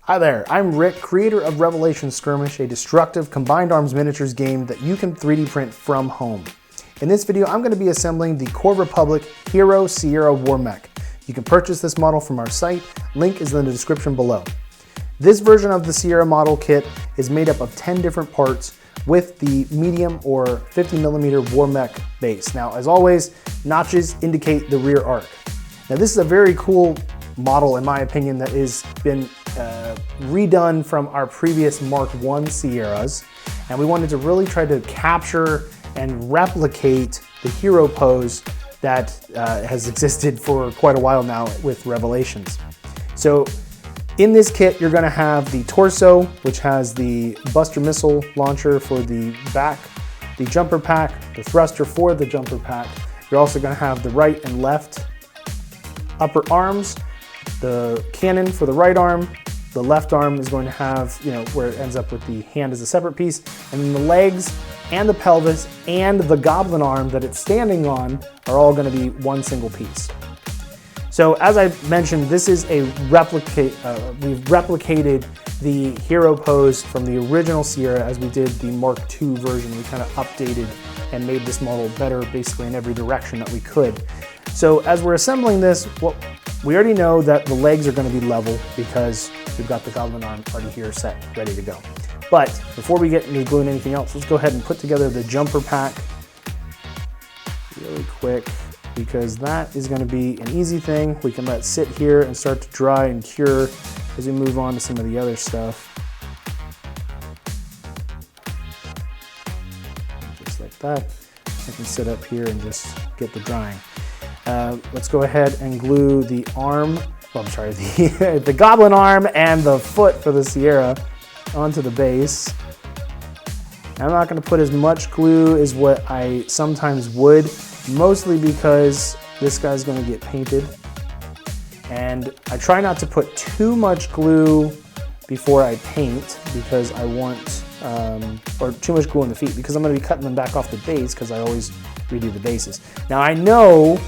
Hi there, I'm Rick, creator of Revelation Skirmish, a destructive combined arms miniatures game that you can 3D print from home. In this video, I'm going to be assembling the Corre Republic Hero Sierra WarMech. You can purchase this model from our site, link is in the description below. This version of the Sierra model kit is made up of 10 different parts with the medium or 50mm WarMech base. Now, as always, notches indicate the rear arc. Now, this is a very cool model, in my opinion, that has been redone from our previous Mark I Sierras, and we wanted to really try to capture and replicate the hero pose that has existed for quite a while now with Revelations. So in this kit, you're gonna have the torso, which has the Buster missile launcher for the back, the jumper pack, the thruster for the jumper pack. You're also gonna have the right and left upper arms, the cannon for the right arm. The left arm is going to have, where it ends up with the hand as a separate piece, and then the legs and the pelvis and the goblin arm that it's standing on are all going to be one single piece. So as I mentioned, this is a replicate, we've replicated the hero pose from the original Sierra as we did the Mark II version. We kind of updated and made this model better basically in every direction that we could. So as we're assembling this, we already know that the legs are going to be level because we've got the goblin arm already here set, ready to go. But before we get into gluing anything else, let's go ahead and put together the jumper pack really quick, because that is going to be an easy thing. We can let sit here and start to dry and cure as we move on to some of the other stuff. Just like that. I can sit up here and just get the drying. Let's go ahead and glue the arm, the goblin arm and the foot for the Sierra onto the base. I'm not going to put as much glue as what I sometimes would, mostly because this guy's going to get painted. And I try not to put too much glue before I paint because I want, or too much glue on the feet because I'm going to be cutting them back off the base because I always redo the bases. Now I know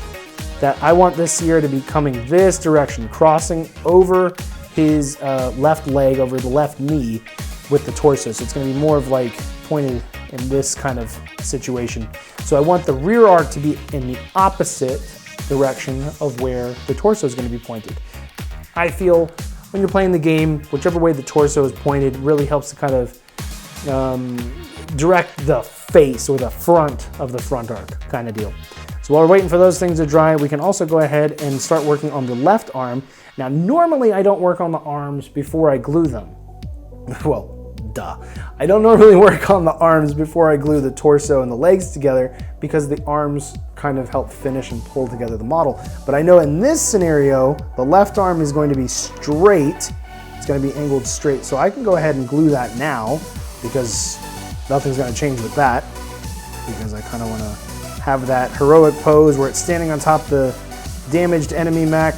that I want this Sierra to be coming this direction, crossing over his left leg, over the left knee with the torso. So it's gonna be more of like pointed in this kind of situation. So I want the rear arc to be in the opposite direction of where the torso is gonna be pointed. I feel when you're playing the game, whichever way the torso is pointed really helps to kind of direct the face or the front of the front arc kind of deal. So while we're waiting for those things to dry, we can also go ahead and start working on the left arm. Now, normally I don't work on the arms before I glue them. Well, duh. I don't normally work on the arms before I glue the torso and the legs together because the arms kind of help finish and pull together the model. But I know in this scenario, the left arm is going to be straight. It's going to be angled straight. So I can go ahead and glue that now because nothing's going to change with that, because I kind of want to have that heroic pose where it's standing on top of the damaged enemy mech,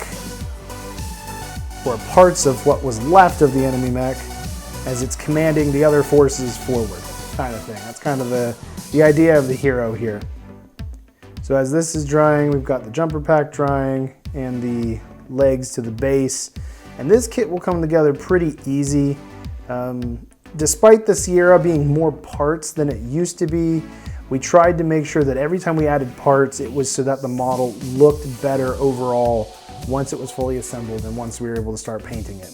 or parts of what was left of the enemy mech, as it's commanding the other forces forward, kind of thing. That's kind of the idea of the hero here. So as this is drying, we've got the jumper pack drying and the legs to the base. And this kit will come together pretty easy. Despite the Sierra being more parts than it used to be, we tried to make sure that every time we added parts, it was so that the model looked better overall once it was fully assembled and once we were able to start painting it.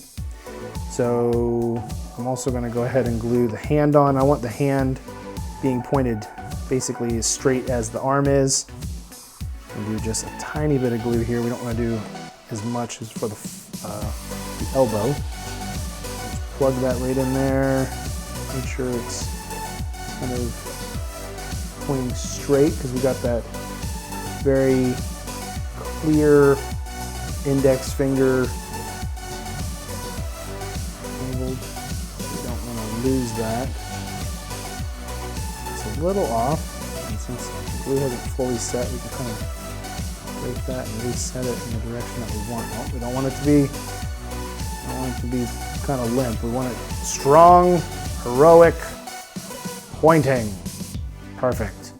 So I'm also going to go ahead and glue the hand on. I want the hand being pointed basically as straight as the arm is. We'll do just a tiny bit of glue here. We don't want to do as much as for the elbow. Just plug that right in there. Make sure it's kind of pointing straight because we got that very clear index finger angled. We don't want to lose that. It's a little off, and since the glue hasn't fully set, we can kind of break that and reset it in the direction that we want. Oh, we don't want it to be kind of limp. We want it strong, heroic, pointing. Perfect.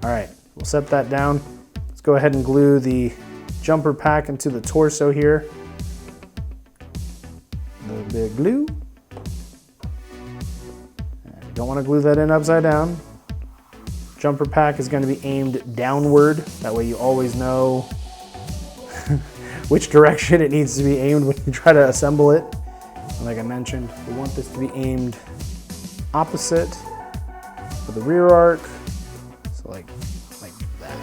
All right, we'll set that down. Let's go ahead and glue the jumper pack into the torso here. The bit of glue. And you don't want to glue that in upside down. Jumper pack is going to be aimed downward. That way you always know which direction it needs to be aimed when you try to assemble it. And like I mentioned, we want this to be aimed opposite for the rear arc. So like that.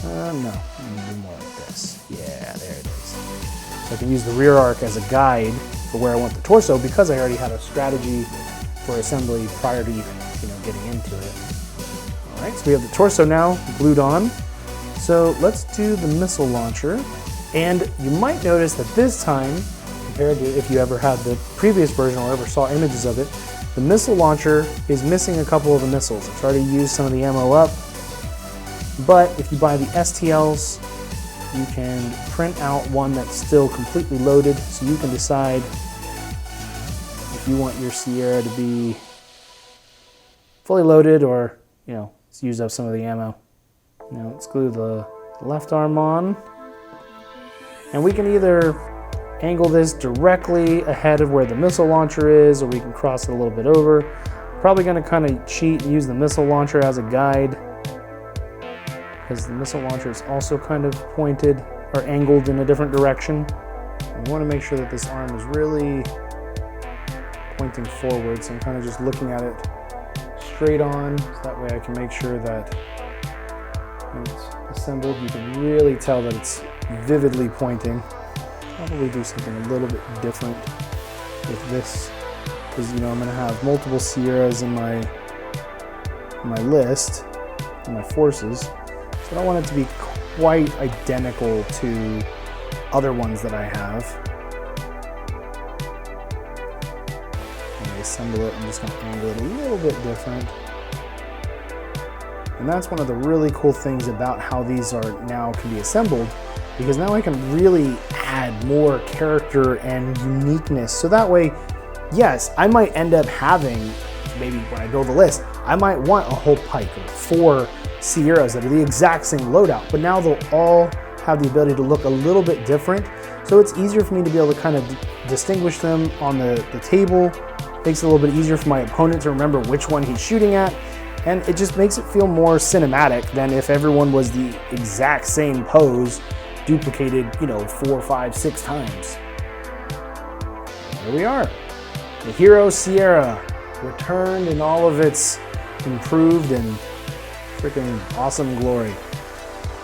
No, maybe more like this. Yeah, there it is. So I can use the rear arc as a guide for where I want the torso because I already had a strategy for assembly prior to even, getting into it. All right, so we have the torso now glued on. So let's do the missile launcher. And you might notice that this time, compared to if you ever had the previous version or ever saw images of it, the missile launcher is missing a couple of the missiles. It's already used some of the ammo up, but if you buy the STLs, you can print out one that's still completely loaded, so you can decide if you want your Sierra to be fully loaded or, it's used up some of the ammo. Now let's glue the left arm on, and we can either angle this directly ahead of where the missile launcher is, or we can cross it a little bit over. Probably going to kind of cheat and use the missile launcher as a guide, because the missile launcher is also kind of pointed or angled in a different direction. And we want to make sure that this arm is really pointing forward, so I'm kind of just looking at it straight on, so that way I can make sure that when it's assembled, you can really tell that it's vividly pointing. Probably do something a little bit different with this, because I'm going to have multiple Sierras in my list, in my forces, so I don't want it to be quite identical to other ones that I have. When I assemble it, I'm just going to angle it a little bit different. And that's one of the really cool things about how these are now can be assembled, because now I can really add more character and uniqueness. So that way, yes, I might end up having, maybe when I build a list, I might want a whole pike or 4 Sierras that are the exact same loadout, but now they'll all have the ability to look a little bit different. So it's easier for me to be able to kind of distinguish them on the table. Makes it a little bit easier for my opponent to remember which one he's shooting at. And it just makes it feel more cinematic than if everyone was the exact same pose, duplicated, 4, 5, 6 times. There we are. The Hero Sierra returned in all of its improved and freaking awesome glory.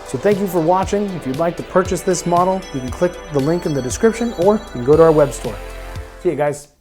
So thank you for watching. If you'd like to purchase this model, you can click the link in the description, or you can go to our web store. See you guys.